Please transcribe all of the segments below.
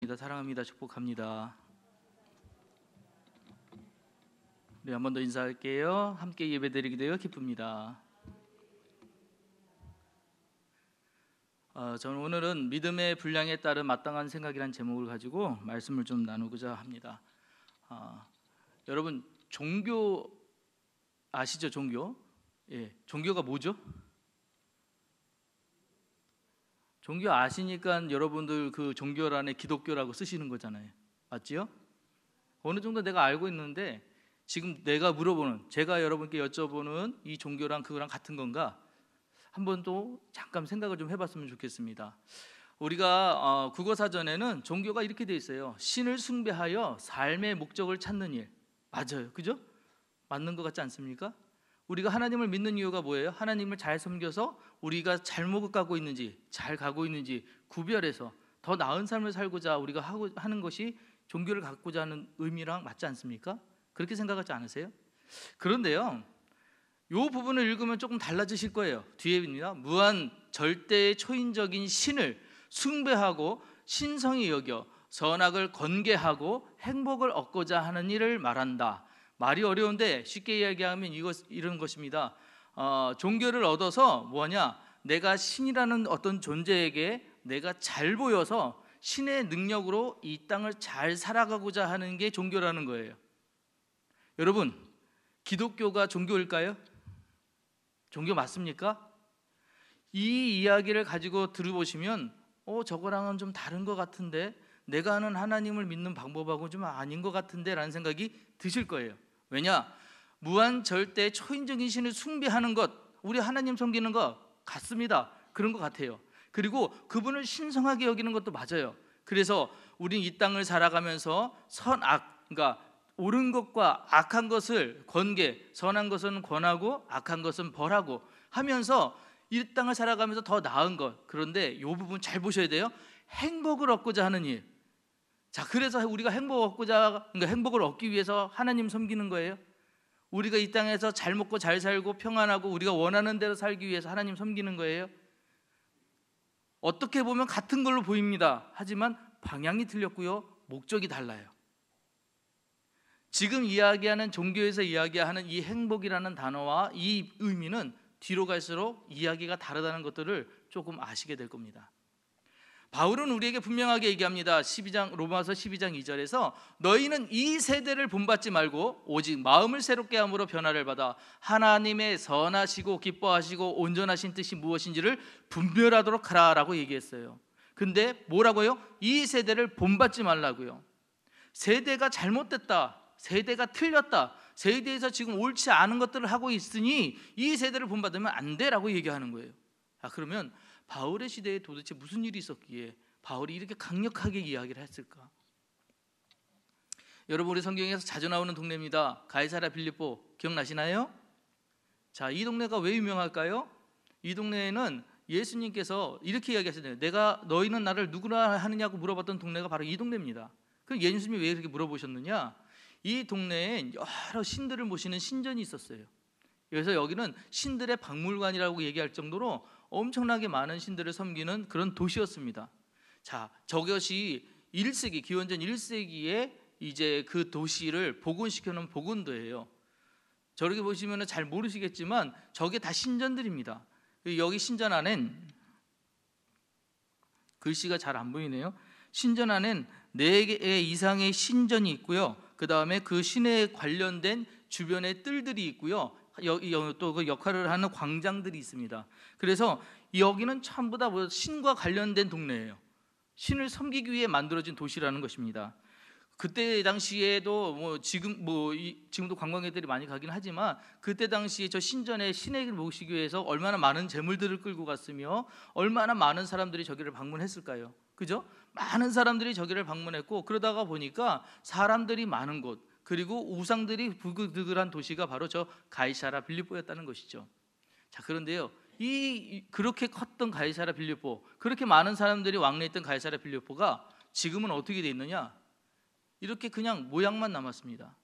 축복합니다. 사랑합니다. 축복합니다. 네, 한 번 더 인사할게요. 함께 예배드리게 되어 기쁩니다. 저는 오늘은 믿음의 분량에 따른 마땅한 생각이라는 제목을 가지고 말씀을 좀 나누고자 합니다. 여러분 종교 아시죠? 종교? 예, 종교가 뭐죠? 종교 아시니까 여러분들 그 종교란에 기독교라고 쓰시는 거잖아요. 맞지요? 어느 정도 내가 알고 있는데 지금 내가 물어보는, 제가 여러분께 여쭤보는 이 종교랑 그거랑 같은 건가? 한번 또 잠깐 생각을 좀 해봤으면 좋겠습니다. 우리가 국어사전에는 종교가 이렇게 돼 있어요. 신을 숭배하여 삶의 목적을 찾는 일. 맞아요, 그죠? 맞는 것 같지 않습니까? 우리가 하나님을 믿는 이유가 뭐예요? 하나님을 잘 섬겨서 우리가 잘못 가고 있는지, 잘 가고 있는지 구별해서 더 나은 삶을 살고자 우리가 하는 것이 종교를 갖고자 하는 의미랑 맞지 않습니까? 그렇게 생각하지 않으세요? 그런데요, 이 부분을 읽으면 조금 달라지실 거예요. 뒤에입니다. 무한 절대의 초인적인 신을 숭배하고 신성히 여겨 선악을 건개하고 행복을 얻고자 하는 일을 말한다. 말이 어려운데 쉽게 이야기하면 이런 것입니다. 종교를 얻어서 뭐냐? 내가 신이라는 어떤 존재에게 내가 잘 보여서 신의 능력으로 이 땅을 잘 살아가고자 하는 게 종교라는 거예요. 여러분, 기독교가 종교일까요? 종교 맞습니까? 이 이야기를 가지고 들어보시면 저거랑은 좀 다른 것 같은데, 내가 아는 하나님을 믿는 방법하고 좀 아닌 것 같은데 라는 생각이 드실 거예요. 왜냐? 무한 절대 초인적인 신을 숭배하는 것, 우리 하나님 섬기는 것 같습니다. 그런 것 같아요. 그리고 그분을 신성하게 여기는 것도 맞아요. 그래서 우리는 이 땅을 살아가면서 선악, 그러니까 옳은 것과 악한 것을 권계, 선한 것은 권하고 악한 것은 벌하고 하면서 이 땅을 살아가면서 더 나은 것. 그런데 이 부분 잘 보셔야 돼요. 행복을 얻고자 하는 일. 자, 그래서 우리가 그러니까 행복을 얻기 위해서 하나님 섬기는 거예요. 우리가 이 땅에서 잘 먹고 잘 살고 평안하고 우리가 원하는 대로 살기 위해서 하나님 섬기는 거예요. 어떻게 보면 같은 걸로 보입니다. 하지만 방향이 틀렸고요, 목적이 달라요. 지금 이야기하는 종교에서 이야기하는 이 행복이라는 단어와 이 의미는 뒤로 갈수록 이야기가 다르다는 것들을 조금 아시게 될 겁니다. 바울은 우리에게 분명하게 얘기합니다. 로마서 12장 2절에서 너희는 이 세대를 본받지 말고 오직 마음을 새롭게 함으로 변화를 받아 하나님의 선하시고 기뻐하시고 온전하신 뜻이 무엇인지를 분별하도록 하라라고 얘기했어요. 근데 뭐라고요? 이 세대를 본받지 말라고요. 세대가 잘못됐다, 세대가 틀렸다, 세대에서 지금 옳지 않은 것들을 하고 있으니 이 세대를 본받으면 안 돼라고 얘기하는 거예요. 그러면 바울의 시대에 도대체 무슨 일이 있었기에 바울이 이렇게 강력하게 이야기를 했을까? 여러분, 우리 성경에서 자주 나오는 동네입니다. 가이사랴 빌립보 기억나시나요? 자, 이 동네가 왜 유명할까요? 이 동네에는 예수님께서 이렇게 이야기하셨잖아요. 너희는 나를 누구나 하느냐고 물어봤던 동네가 바로 이 동네입니다. 그럼 예수님이 왜 그렇게 물어보셨느냐? 이 동네에 여러 신들을 모시는 신전이 있었어요. 그래서 여기는 신들의 박물관이라고 얘기할 정도로 엄청나게 많은 신들을 섬기는 그런 도시였습니다. 자, 저것이 1세기, 기원전 1세기에 이제 그 도시를 복원시켜 놓은 복원도예요. 저렇게 보시면 잘 모르시겠지만 저게 다 신전들입니다. 여기 신전 안엔 글씨가 잘 안 보이네요. 신전 안엔 4개 이상의 신전이 있고요. 그 다음에 그 신에 관련된 주변의 뜰들이 있고요. 또 그 역할을 하는 광장들이 있습니다. 그래서 여기는 전부 다 신과 관련된 동네예요. 신을 섬기기 위해 만들어진 도시라는 것입니다. 그때 당시에도 지금도 관광객들이 많이 가긴 하지만 그때 당시에 저 신전에 신에게 모시기 위해서 얼마나 많은 재물들을 끌고 갔으며 얼마나 많은 사람들이 저기를 방문했을까요? 그죠? 많은 사람들이 저기를 방문했고, 그러다가 보니까 사람들이 많은 곳, 그리고 우상들이 부글부글한 도시가 바로 저 가이사랴 빌립보였다는 것이죠. 자, 그런데요, 그렇게 컸던 가이사랴 빌립보, 그렇게 많은 사람들이 왕래했던 가이사랴 빌립보가 지금은 어떻게 돼 있느냐? 이렇게 그냥 모양만 남았습니다.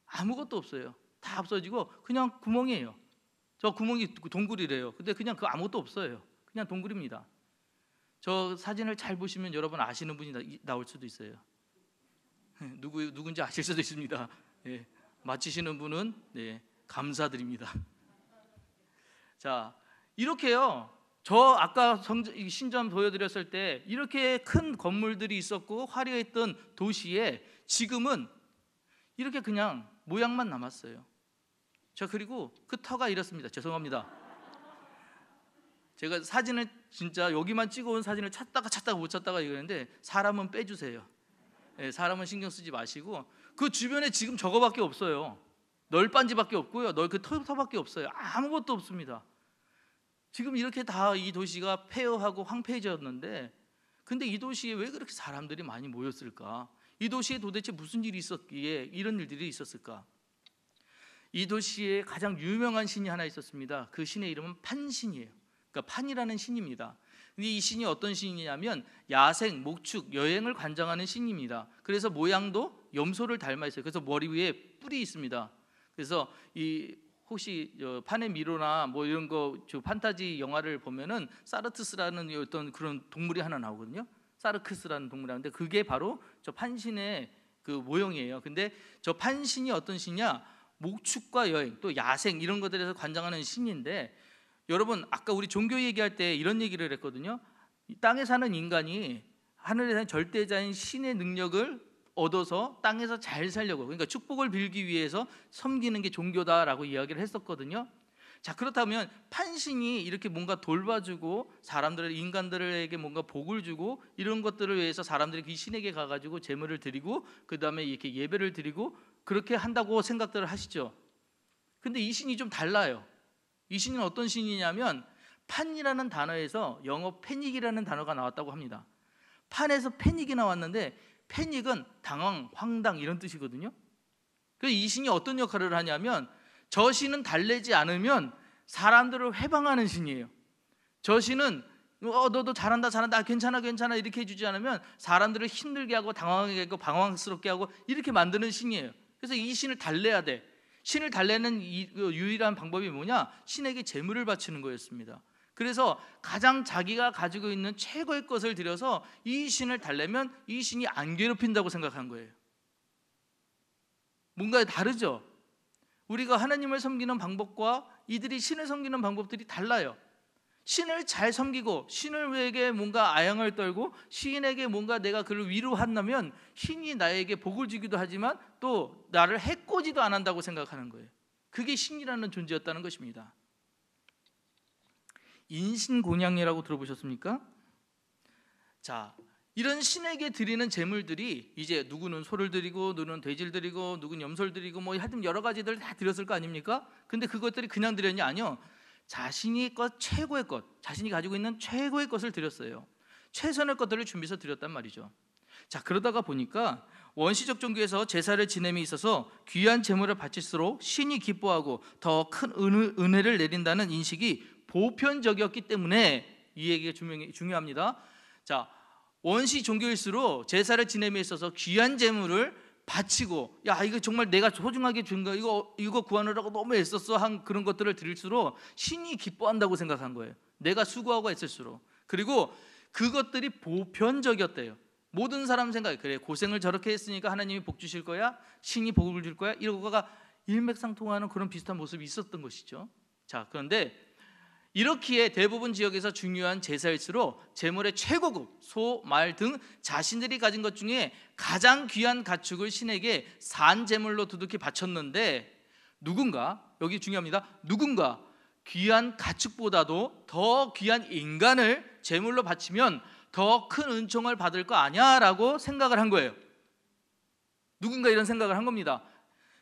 아무것도 없어요. 다 없어지고 그냥 구멍이에요. 저 구멍이 동굴이래요. 근데 그냥 아무것도 없어요. 그냥 동굴입니다. 저 사진을 잘 보시면 여러분 아시는 분이 나올 수도 있어요. 누군지 아실 수도 있습니다. 예, 맞히시는 분은 네, 감사드립니다. 자, 이렇게요. 저 아까 신전 보여드렸을 때 이렇게 큰 건물들이 있었고 화려했던 도시에 지금은 이렇게 그냥 모양만 남았어요. 자, 그리고 그 터가 이렇습니다. 죄송합니다. 제가 사진을 진짜 여기만 찍어온 사진을 찾다가 못 찾다가 이러는데 사람은 빼주세요. 네, 사람은 신경 쓰지 마시고 그 주변에 지금 저거밖에 없어요. 널빤지밖에 없고요. 그 터밖에 없어요. 아무것도 없습니다. 지금 이렇게 다 이 도시가 폐허하고 황폐해졌는데 근데 이 도시에 왜 그렇게 사람들이 많이 모였을까? 이 도시에 도대체 무슨 일이 있었기에 이런 일들이 있었을까? 이 도시에 가장 유명한 신이 하나 있었습니다. 그 신의 이름은 판신이에요. 그러니까 판이라는 신입니다. 근데 이 신이 어떤 신이냐면 야생, 목축, 여행을 관장하는 신입니다. 그래서 모양도 염소를 닮아 있어요. 그래서 머리 위에 뿔이 있습니다. 그래서 이 혹시 판의 미로나 뭐 이런 거 판타지 영화를 보면은 사르투스라는 어떤 그런 동물이 하나 나오거든요. 사르크스라는 동물이 나오는데 그게 바로 저 판신의 그 모형이에요. 근데 저 판신이 어떤 신이냐? 목축과 여행 또 야생 이런 것들에서 관장하는 신인데 여러분 아까 우리 종교 얘기할 때 이런 얘기를 했거든요. 이 땅에 사는 인간이 하늘에 사는 절대자인 신의 능력을 얻어서 땅에서 잘 살려고 그러니까 축복을 빌기 위해서 섬기는 게 종교다라고 이야기를 했었거든요. 자, 그렇다면 판신이 이렇게 뭔가 돌봐주고 인간들에게 뭔가 복을 주고 이런 것들을 위해서 사람들이 이 신에게 가가지고 제물을 드리고 그 다음에 이렇게 예배를 드리고 그렇게 한다고 생각들을 하시죠. 근데 이 신이 좀 달라요. 이 신은 어떤 신이냐면 판이라는 단어에서 영어 패닉이라는 단어가 나왔다고 합니다. 판에서 패닉이 나왔는데 패닉은 당황, 황당 이런 뜻이거든요. 그래서 이 신이 어떤 역할을 하냐면 저 신은 달래지 않으면 사람들을 회방하는 신이에요. 저 신은 너도 잘한다 괜찮아 이렇게 해주지 않으면 사람들을 힘들게 하고 당황하게 하고 방황스럽게 하고 이렇게 만드는 신이에요. 그래서 이 신을 달래야 돼. 신을 달래는 유일한 방법이 뭐냐? 신에게 제물을 바치는 거였습니다. 그래서 가장 자기가 가지고 있는 최고의 것을 들여서 이 신을 달래면 이 신이 안 괴롭힌다고 생각한 거예요. 뭔가 다르죠? 우리가 하나님을 섬기는 방법과 이들이 신을 섬기는 방법들이 달라요. 신을 잘 섬기고 신에게 뭔가 아양을 떨고 신에게 뭔가 내가 그를 위로한다면 신이 나에게 복을 주기도 하지만 또 나를 해코지도 안 한다고 생각하는 거예요. 그게 신이라는 존재였다는 것입니다. 인신공양이라고 들어보셨습니까? 자, 이런 신에게 드리는 제물들이 이제 누구는 소를 드리고 누구는 돼지를 드리고 누구는 염소를 드리고 뭐 하여튼 여러 가지들 다 드렸을 거 아닙니까? 근데 그것들이 그냥 드렸냐? 아니요. 자신이 최고의 것, 자신이 가지고 있는 최고의 것을 드렸어요. 최선의 것들을 준비해서 드렸단 말이죠. 자, 그러다가 보니까 원시적 종교에서 제사를 지냄에 있어서 귀한 제물을 바칠수록 신이 기뻐하고 더 큰 은혜를 내린다는 인식이 보편적이었기 때문에 이 얘기가 중요합니다. 자, 원시 종교일수록 제사를 지냄에 있어서 귀한 제물을 바치고 야 이거 정말 내가 소중하게 준 거 이거 구하느라고 너무 애썼어 한 그런 것들을 드릴수록 신이 기뻐한다고 생각한 거예요. 내가 수고하고 애쓸수록. 그리고 그것들이 보편적이었대요. 모든 사람 생각이 그래 고생을 저렇게 했으니까 하나님이 복 주실 거야 신이 복을 줄 거야 이거가 일맥상통하는 그런 비슷한 모습이 있었던 것이죠. 자, 그런데 이렇기에 대부분 지역에서 중요한 제사일수록 제물의 최고급 소, 말 등 자신들이 가진 것 중에 가장 귀한 가축을 신에게 산 제물로 두둑히 바쳤는데 누군가 여기 중요합니다. 누군가 귀한 가축보다도 더 귀한 인간을 제물로 바치면 더 큰 은총을 받을 거 아니야라고 생각을 한 거예요. 누군가 이런 생각을 한 겁니다.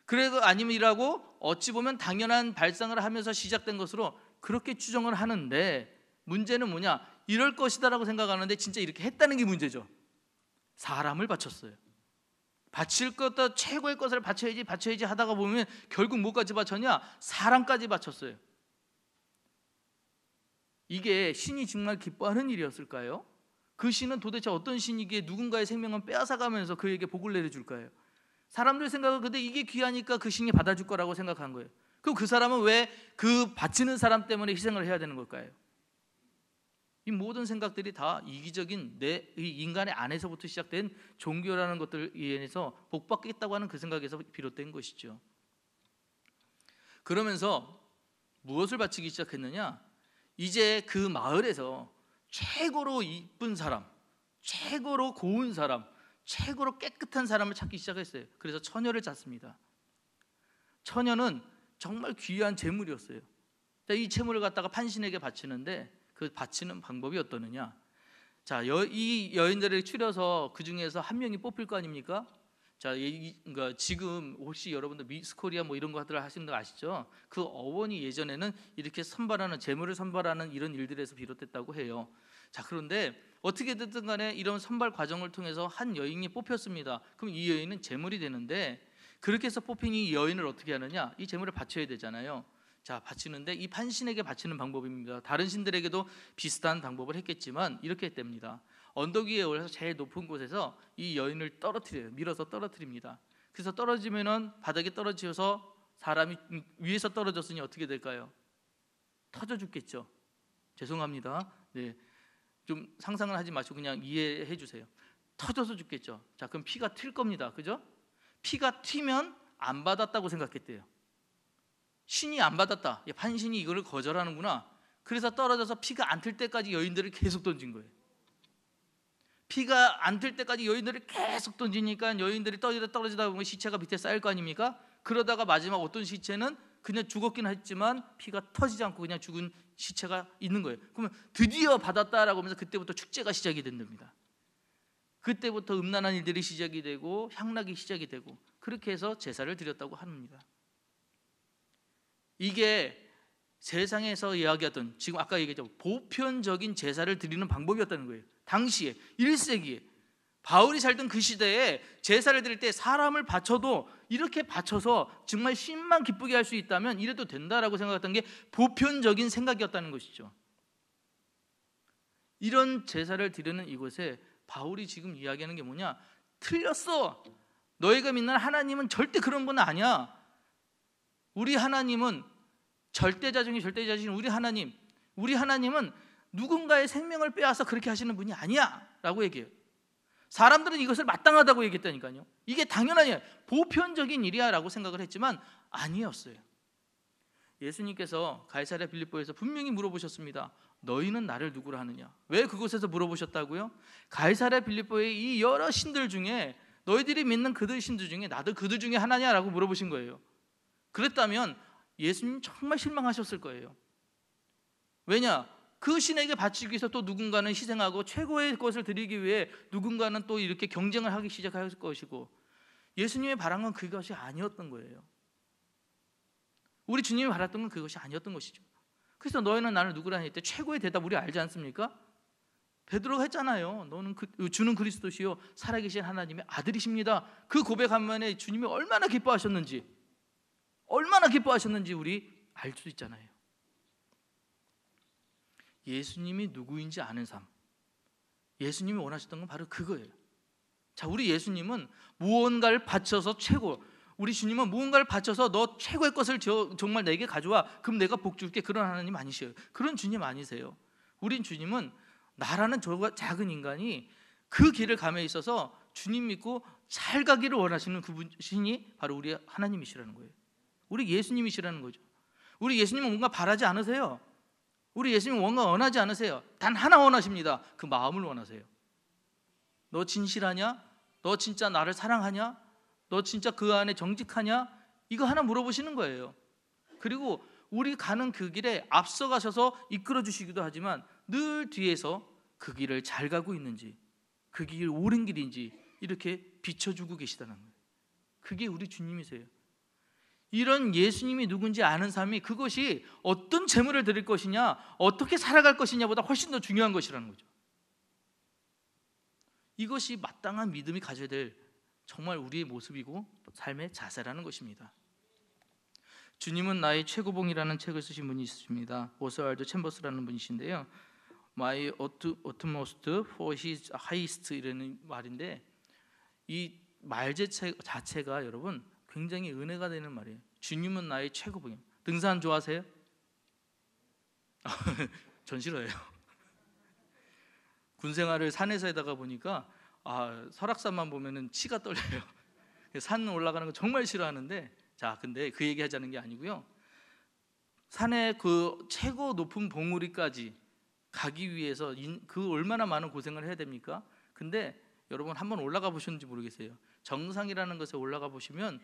그래도 아님이라고 어찌 보면 당연한 발상을 하면서 시작된 것으로 그렇게 추정을 하는데 문제는 뭐냐? 이럴 것이다라고 생각하는데 진짜 이렇게 했다는 게 문제죠. 사람을 바쳤어요. 바칠 것도 최고의 것을 바쳐야지 하다가 보면 결국 뭐까지 바쳤냐? 사람까지 바쳤어요. 이게 신이 정말 기뻐하는 일이었을까요? 그 신은 도대체 어떤 신이기에 누군가의 생명을 빼앗아가면서 그에게 복을 내려줄까요? 사람들 생각은 근데 이게 귀하니까 그 신이 받아줄 거라고 생각한 거예요. 그럼 그 사람은 왜 그 바치는 사람 때문에 희생을 해야 되는 걸까요? 이 모든 생각들이 다 이기적인 이 인간의 안에서부터 시작된 종교라는 것들을 인해서 복받겠다고 하는 그 생각에서 비롯된 것이죠. 그러면서 무엇을 바치기 시작했느냐? 이제 그 마을에서 최고로 이쁜 사람, 최고로 고운 사람, 최고로 깨끗한 사람을 찾기 시작했어요. 그래서 처녀를 찾습니다. 처녀는 정말 귀한 재물이었어요. 이 재물을 갖다가 판신에게 바치는데 그 바치는 방법이 어떠느냐? 자, 이 여인들을 추려서 그 중에서 한 명이 뽑힐 거 아닙니까? 자, 그러니까 지금 혹시 여러분들 미스 코리아 뭐 이런 것들을 하시는 거 아시죠? 그 어원이 예전에는 이렇게 선발하는, 재물을 선발하는 이런 일들에서 비롯됐다고 해요. 자, 그런데 어떻게 됐든 간에 이런 선발 과정을 통해서 한 여인이 뽑혔습니다. 그럼 이 여인은 재물이 되는데, 그렇게 해서 뽑힌 이 여인을 어떻게 하느냐? 이 재물을 바쳐야 되잖아요. 자, 바치는데 이 판신에게 바치는 방법입니다. 다른 신들에게도 비슷한 방법을 했겠지만 이렇게 했답니다. 언덕 위에 올라서 제일 높은 곳에서 이 여인을 떨어뜨려요. 밀어서 떨어뜨립니다. 그래서 떨어지면은 바닥에 떨어져서 사람이 위에서 떨어졌으니 어떻게 될까요? 터져 죽겠죠. 죄송합니다. 네, 좀 상상을 하지 마시고 그냥 이해해 주세요. 터져서 죽겠죠. 자, 그럼 피가 튈 겁니다. 그죠? 피가 튀면 안 받았다고 생각했대요. 신이 안 받았다. 판신이 이거를 거절하는구나. 그래서 떨어져서 피가 안 튈 때까지 여인들을 계속 던진 거예요. 피가 안 튈 때까지 여인들을 계속 던지니까 여인들이 떨어지다 보면 시체가 밑에 쌓일 거 아닙니까? 그러다가 마지막 어떤 시체는 그냥 죽었긴 했지만 피가 터지지 않고 그냥 죽은 시체가 있는 거예요. 그러면 드디어 받았다라고 하면서 그때부터 축제가 시작이 된답니다. 그때부터 음란한 일들이 시작이 되고 향락이 시작이 되고 그렇게 해서 제사를 드렸다고 합니다. 이게 세상에서 이야기하던, 지금 아까 얘기했죠, 보편적인 제사를 드리는 방법이었다는 거예요. 당시에 1세기에 바울이 살던 그 시대에 제사를 드릴 때 사람을 바쳐도 이렇게 바쳐서 정말 신만 기쁘게 할 수 있다면 이래도 된다라고 생각했던 게 보편적인 생각이었다는 것이죠. 이런 제사를 드리는 이곳에 바울이 지금 이야기하는 게 뭐냐? 틀렸어. 너희가 믿는 하나님은 절대 그런 분 아니야. 우리 하나님은 절대자 중에 절대자신 우리 하나님은 누군가의 생명을 빼앗아 그렇게 하시는 분이 아니야 라고 얘기해요. 사람들은 이것을 마땅하다고 얘기했다니까요. 이게 당연하냐, 보편적인 일이야 라고 생각을 했지만 아니었어요. 예수님께서 가이사랴 빌립보에서 분명히 물어보셨습니다. 너희는 나를 누구라 하느냐? 왜 그곳에서 물어보셨다고요? 가이사랴 빌립보의 이 여러 신들 중에 너희들이 믿는 그들 신들 중에 나도 그들 중에 하나냐 라고 물어보신 거예요. 그랬다면 예수님 정말 실망하셨을 거예요. 왜냐? 그 신에게 바치기 위해서 또 누군가는 희생하고 최고의 것을 드리기 위해 누군가는 또 이렇게 경쟁을 하기 시작할 것이고, 예수님의 바란 건 그것이 아니었던 거예요. 우리 주님이 바랐던 건 그것이 아니었던 것이죠. 그래서 너희는 나를 누구라 했을 때 최고의 대답 우리 알지 않습니까? 베드로가 했잖아요. 너는 주는 그리스도시요 살아계신 하나님의 아들이십니다. 그 고백하면에 주님이 얼마나 기뻐하셨는지 우리 알 수 있잖아요. 예수님이 누구인지 아는 삶, 예수님이 원하셨던 건 바로 그거예요. 자, 우리 예수님은 무언가를 바쳐서 우리 주님은 무언가를 바쳐서 너 최고의 것을 정말 내게 가져와, 그럼 내가 복 줄게, 그런 하나님 아니세요. 그런 주님 아니세요. 우린 주님은 나라는 저 작은 인간이 그 길을 감에 있어서 주님 믿고 잘 가기를 원하시는 그분이 바로 우리 하나님이시라는 거예요. 우리 예수님이시라는 거죠. 우리 예수님은 뭔가 바라지 않으세요. 우리 예수님은 뭔가 원하지 않으세요. 단 하나 원하십니다. 그 마음을 원하세요. 너 진실하냐? 너 진짜 나를 사랑하냐? 너 진짜 그 안에 정직하냐? 이거 하나 물어보시는 거예요. 그리고 우리 가는 그 길에 앞서가셔서 이끌어 주시기도 하지만 늘 뒤에서 그 길을 잘 가고 있는지, 그 길 옳은 길인지 이렇게 비춰주고 계시다는 거예요. 그게 우리 주님이세요. 이런 예수님이 누군지 아는 삶이, 그것이 어떤 재물을 드릴 것이냐, 어떻게 살아갈 것이냐보다 훨씬 더 중요한 것이라는 거죠. 이것이 마땅한 믿음이 가져야 될 정말 우리의 모습이고 삶의 자세라는 것입니다. 주님은 나의 최고봉이라는 책을 쓰신 분이 있습니다. 오스왈드 챔버스라는 분이신데요, My utmost for his highest 이라는 말인데, 이 말 자체가 여러분 굉장히 은혜가 되는 말이에요. 주님은 나의 최고봉입니다. 등산 좋아하세요? 전 싫어해요. 군 생활을 산에서 하다가 보니까 설악산만 보면은 치가 떨려요. 산 올라가는 거 정말 싫어하는데, 자, 근데 그 얘기 하자는 게 아니고요. 산의 그 최고 높은 봉우리까지 가기 위해서 그 얼마나 많은 고생을 해야 됩니까? 근데 여러분 한번 올라가 보셨는지 모르겠어요. 정상이라는 것에 올라가 보시면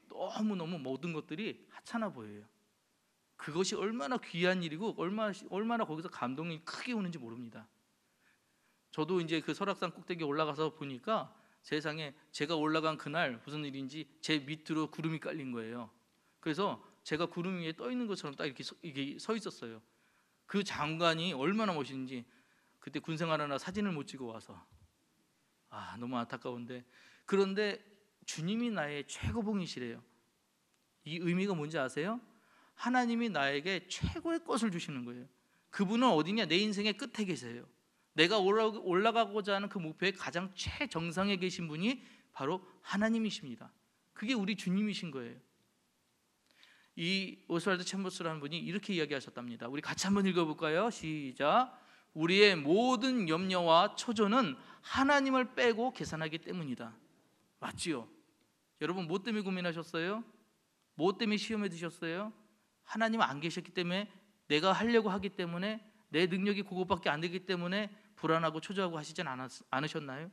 너무너무 모든 것들이 하찮아 보여요. 그것이 얼마나 귀한 일이고 얼마나 거기서 감동이 크게 오는지 모릅니다. 저도 이제 그 설악산 꼭대기 올라가서 보니까 세상에, 제가 올라간 그날 무슨 일인지 제 밑으로 구름이 깔린 거예요. 그래서 제가 구름 위에 떠 있는 것처럼 딱 이렇게 서 있었어요. 그 장관이 얼마나 멋있는지. 그때 군 생활하나 사진을 못 찍어 와서 너무 안타까운데, 그런데 주님이 나의 최고봉이시래요. 이 의미가 뭔지 아세요? 하나님이 나에게 최고의 것을 주시는 거예요. 그분은 어디냐? 내 인생의 끝에 계세요. 내가 올라가고자 하는 그 목표의 가장 최정상에 계신 분이 바로 하나님이십니다. 그게 우리 주님이신 거예요. 이 오스왈드 챔버스라는 분이 이렇게 이야기하셨답니다. 우리 같이 한번 읽어볼까요? 시작. 우리의 모든 염려와 초조는 하나님을 빼고 계산하기 때문이다. 맞지요? 여러분, 뭐 때문에 고민하셨어요? 뭐 때문에 시험에 드셨어요? 하나님 안 계셨기 때문에, 내가 하려고 하기 때문에, 내 능력이 그것밖에 안 되기 때문에 불안하고 초조하고 하시진 않으셨나요?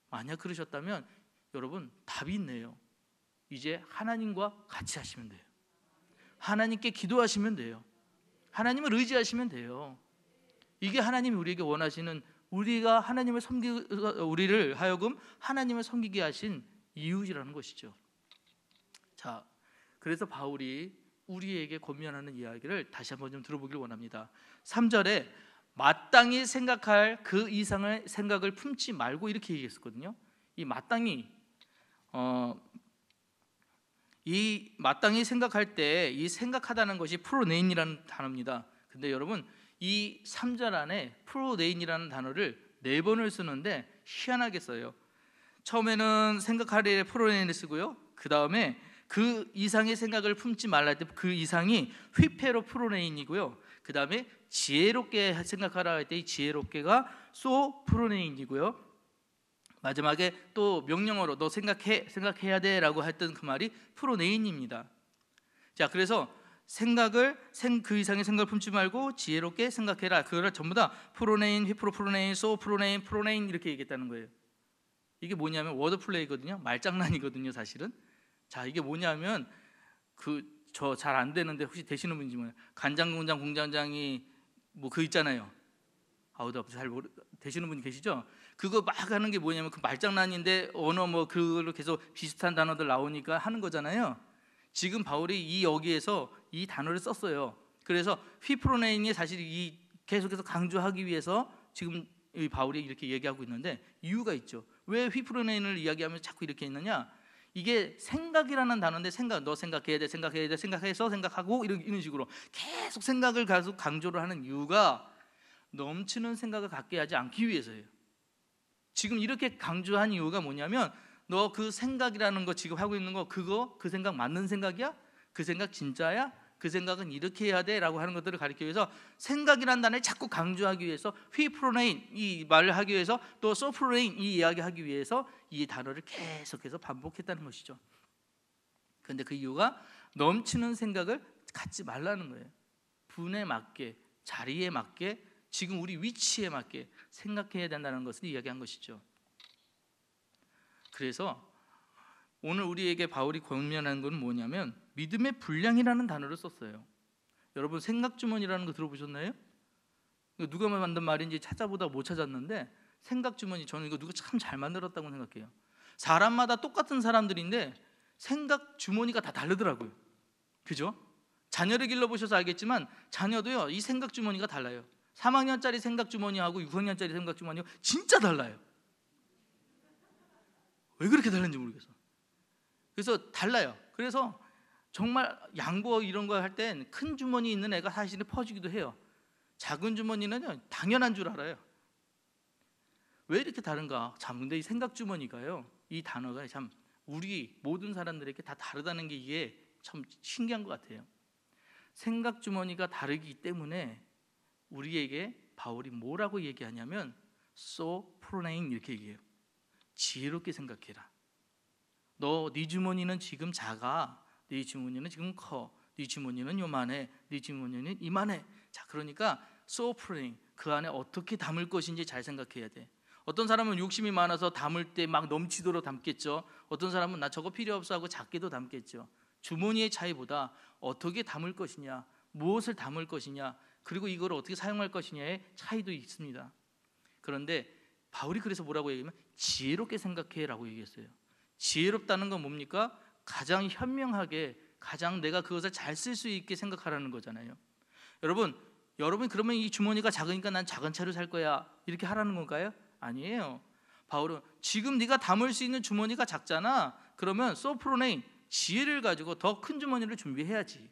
만약 그러셨다면 여러분, 답이 있네요. 이제 하나님과 같이 하시면 돼요. 하나님께 기도하시면 돼요. 하나님을 의지하시면 돼요. 이게 하나님이 우리에게 원하시는, 우리가 우리를 하여금 하나님을 섬기게 하신 이유라는 것이죠. 자, 그래서 바울이 우리에게 권면하는 이야기를 다시 한번 좀 들어보길 원합니다. 3절에 마땅히 생각할 그 이상의 생각을 품지 말고 이렇게 얘기했었거든요. 이 마땅히 생각할 때, 이 생각하다는 것이 프로네인이라는 단어입니다. 근데 여러분, 이 3절 안에 프로네인이라는 단어를 4번을 쓰는데 희한하게 써요. 처음에는 생각하리에 프로네인을 쓰고요. 그 다음에 그 이상의 생각을 품지 말라 할 때 그 이상이 휘페로 프로네인이고요. 그 다음에 지혜롭게 생각하라 할 때 이 지혜롭게가 소 프로네인이고요. 마지막에 또 명령어로 너 생각해야 돼 라고 했던 그 말이 프로네인입니다. 자, 그래서 그 이상의 생각을 품지 말고 지혜롭게 생각해라. 그거를 전부 다 프로네인, 휘프로 프로네인, 소 프로네인 이렇게 얘기했다는 거예요. 이게 뭐냐면 워드플레이거든요. 말장난이거든요, 사실은. 자, 이게 뭐냐면 저 잘 안 되는데 혹시 되시는 분인지 모르겠어요. 간장공장 공장장이 뭐 그 있잖아요. 잘 되시는 분이 계시죠? 그거 막 하는 게 뭐냐면 그 말장난인데 언어 그걸로 계속 비슷한 단어들 나오니까 하는 거잖아요. 지금 바울이 여기에서 이 단어를 썼어요. 그래서 휘프로네인이 사실 계속해서 강조하기 위해서 지금 이 바울이 이렇게 얘기하고 있는데 이유가 있죠. 왜 휘프로네인을 이야기하면서 자꾸 이렇게 있느냐? 이게 생각이라는 단어인데, 너 생각해야 돼, 생각해서 생각하고 이런 식으로 계속 생각을 계속 강조를 하는 이유가 넘치는 생각을 갖게 하지 않기 위해서예요. 지금 이렇게 강조한 이유가 뭐냐면, 너 그 생각이라는 거 지금 하고 있는 거, 그 생각 맞는 생각이야? 그 생각 진짜야? 그 생각은 이렇게 해야 돼 라고 하는 것들을 가리키기 위해서 생각이라는 단어를 자꾸 강조하기 위해서 휘프로네인 이 말을 하기 위해서, 또 소프로네인 이 이야기하기 위해서 이 단어를 계속해서 반복했다는 것이죠. 그런데 그 이유가 넘치는 생각을 갖지 말라는 거예요. 분에 맞게, 자리에 맞게, 지금 우리 위치에 맞게 생각해야 된다는 것을 이야기한 것이죠. 그래서 오늘 우리에게 바울이 권면하는 것은 뭐냐면 믿음의 분량이라는 단어를 썼어요. 여러분, 생각주머니라는 거 들어보셨나요? 누가 만든 말인지 찾아보다 못 찾았는데, 생각주머니, 저는 이거 누가 참 잘 만들었다고 생각해요. 사람마다 똑같은 사람들인데 생각주머니가 다 다르더라고요. 그죠? 자녀를 길러보셔서 알겠지만 자녀도요, 이 생각주머니가 달라요. 3학년짜리 생각주머니하고 6학년짜리 생각주머니하고 진짜 달라요. 왜 그렇게 다른지 모르겠어. 그래서 달라요. 그래서 정말 양보 이런 거 할 땐 큰 주머니 있는 애가 사실은 퍼지기도 해요. 작은 주머니는 당연한 줄 알아요. 왜 이렇게 다른가? 참, 근데 이 생각주머니가요, 이 단어가 참 우리 모든 사람들에게 다 다르다는 게 이게 참 신기한 것 같아요. 생각주머니가 다르기 때문에 우리에게 바울이 뭐라고 얘기하냐면 소프로네인 이렇게 얘기해요. 지혜롭게 생각해라. 너 네 주머니는 지금 작아. 네 주머니는 지금 커. 네 주머니는 요만해. 네 주머니는 이만해. 자, 그러니까 소프로네인, 그 안에 어떻게 담을 것인지 잘 생각해야 돼. 어떤 사람은 욕심이 많아서 담을 때 막 넘치도록 담겠죠. 어떤 사람은 나 저거 필요 없어 하고 작게도 담겠죠. 주머니의 차이보다 어떻게 담을 것이냐, 무엇을 담을 것이냐, 그리고 이걸 어떻게 사용할 것이냐의 차이도 있습니다. 그런데 바울이 그래서 뭐라고 얘기하면 지혜롭게 생각해라고 얘기했어요. 지혜롭다는 건 뭡니까? 가장 현명하게, 가장 내가 그것을 잘 쓸 수 있게 생각하라는 거잖아요. 여러분 그러면 이 주머니가 작으니까 난 작은 차를 살 거야 이렇게 하라는 건가요? 아니에요. 바울은 지금 네가 담을 수 있는 주머니가 작잖아. 그러면 소프로네인, 지혜를 가지고 더 큰 주머니를 준비해야지.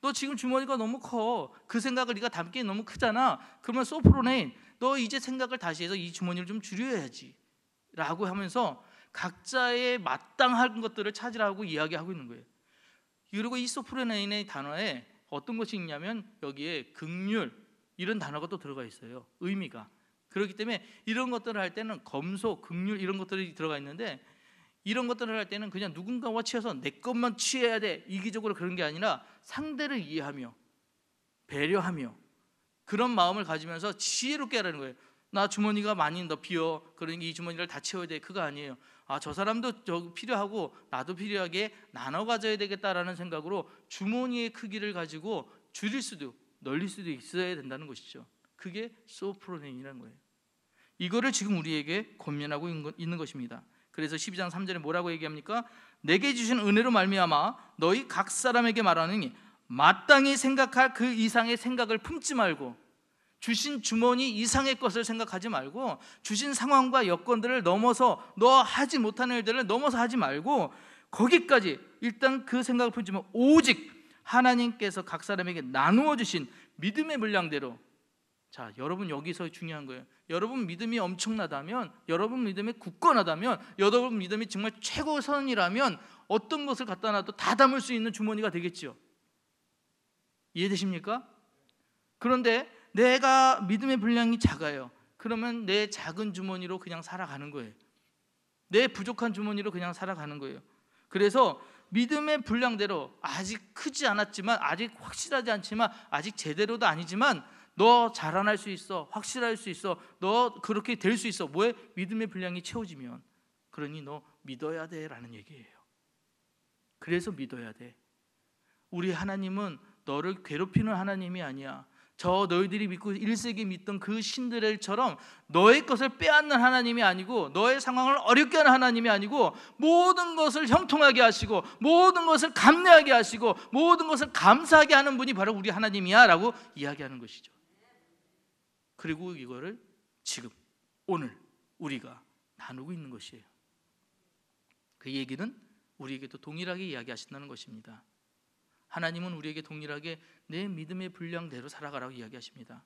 너 지금 주머니가 너무 커. 그 생각을 네가 담기엔 너무 크잖아. 그러면 소프로네인, 너 이제 생각을 다시 해서 이 주머니를 좀 줄여야지 라고 하면서 각자의 마땅한 것들을 찾으라고 이야기하고 있는 거예요. 그리고 이 소프로네인의 단어에 어떤 것이 있냐면 여기에 긍휼 이런 단어가 또 들어가 있어요. 의미가. 그렇기 때문에 이런 것들을 할 때는 검소, 긍휼 이런 것들이 들어가 있는데, 이런 것들을 할 때는 그냥 누군가와 치여서 내 것만 취해야 돼 이기적으로 그런 게 아니라 상대를 이해하며 배려하며 그런 마음을 가지면서 지혜롭게 하라는 거예요. 나 주머니가 많이 더 비어, 그러니까 이 주머니를 다 채워야 돼. 그거 아니에요. 저 사람도 저 필요하고 나도 필요하게 나눠 가져야 되겠다라는 생각으로 주머니의 크기를 가지고 줄일 수도 넓릴 수도 있어야 된다는 것이죠. 그게 소프로네인이라는 거예요. 이거를 지금 우리에게 권면하고 있는 것입니다. 그래서 12장 3절에 뭐라고 얘기합니까? 내게 주신 은혜로 말미암아 너희 각 사람에게 말하느니 마땅히 생각할 그 이상의 생각을 품지 말고, 주신 주머니 이상의 것을 생각하지 말고, 주신 상황과 여건들을 넘어서 너 하지 못하는 일들을 넘어서 하지 말고, 거기까지 일단 그 생각을 품지 말고 오직 하나님께서 각 사람에게 나누어 주신 믿음의 분량대로. 자, 여러분 여기서 중요한 거예요. 여러분 믿음이 엄청나다면, 여러분 믿음이 굳건하다면, 여러분 믿음이 정말 최고선이라면 어떤 것을 갖다 놔도 다 담을 수 있는 주머니가 되겠죠. 이해되십니까? 그런데 내가 믿음의 분량이 작아요. 그러면 내 작은 주머니로 그냥 살아가는 거예요. 내 부족한 주머니로 그냥 살아가는 거예요. 그래서 믿음의 분량대로 아직 크지 않았지만, 아직 확실하지 않지만, 아직 제대로도 아니지만 너 자라날 수 있어. 확실할 수 있어. 너 그렇게 될 수 있어. 뭐에? 믿음의 분량이 채워지면. 그러니 너 믿어야 돼 라는 얘기예요. 그래서 믿어야 돼. 우리 하나님은 너를 괴롭히는 하나님이 아니야. 저 너희들이 믿고 1세기 믿던 그 신들처럼 너의 것을 빼앗는 하나님이 아니고, 너의 상황을 어렵게 하는 하나님이 아니고, 모든 것을 형통하게 하시고 모든 것을 감내하게 하시고 모든 것을 감사하게 하는 분이 바로 우리 하나님이야 라고 이야기하는 것이죠. 그리고 이거를 지금 오늘 우리가 나누고 있는 것이에요. 그 얘기는 우리에게도 동일하게 이야기하신다는 것입니다. 하나님은 우리에게 동일하게 내 믿음의 분량대로 살아가라고 이야기하십니다.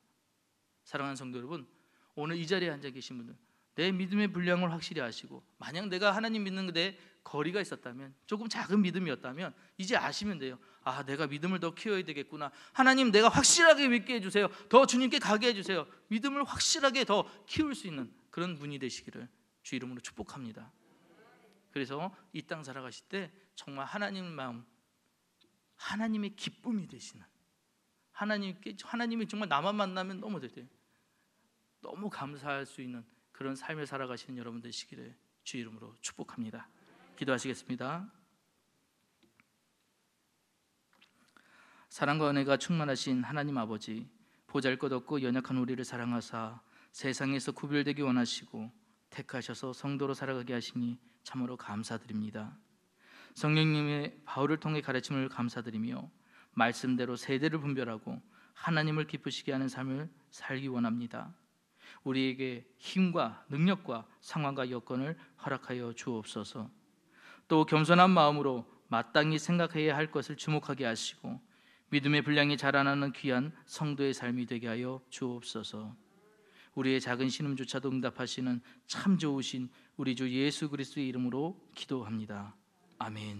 사랑하는 성도 여러분, 오늘 이 자리에 앉아 계신 분들, 내 믿음의 분량을 확실히 아시고, 만약 내가 하나님 믿는 데 거리가 있었다면, 조금 작은 믿음이었다면 이제 아시면 돼요. 내가 믿음을 더 키워야 되겠구나. 하나님, 내가 확실하게 믿게 해주세요. 더 주님께 가게 해주세요. 믿음을 확실하게 더 키울 수 있는 그런 분이 되시기를 주 이름으로 축복합니다. 그래서 이 땅 살아가실 때 정말 하나님의 마음, 하나님의 기쁨이 되시는, 하나님이 정말 나만 만나면 너무 돼요. 너무 감사할 수 있는 그런 삶을 살아가시는 여러분 되시기를 주 이름으로 축복합니다. 기도하시겠습니다. 사랑과 은혜가 충만하신 하나님 아버지, 보잘것없고 연약한 우리를 사랑하사 세상에서 구별되기 원하시고 택하셔서 성도로 살아가게 하시니 참으로 감사드립니다. 성령님의 바울을 통해 가르침을 감사드리며 말씀대로 세대를 분별하고 하나님을 기쁘시게 하는 삶을 살기 원합니다. 우리에게 힘과 능력과 상황과 여건을 허락하여 주옵소서. 또 겸손한 마음으로 마땅히 생각해야 할 것을 주목하게 하시고 믿음의 분량이 자라나는 귀한 성도의 삶이 되게 하여 주옵소서. 우리의 작은 신음조차도 응답하시는 참 좋으신 우리 주 예수 그리스도의 이름으로 기도합니다. 아멘.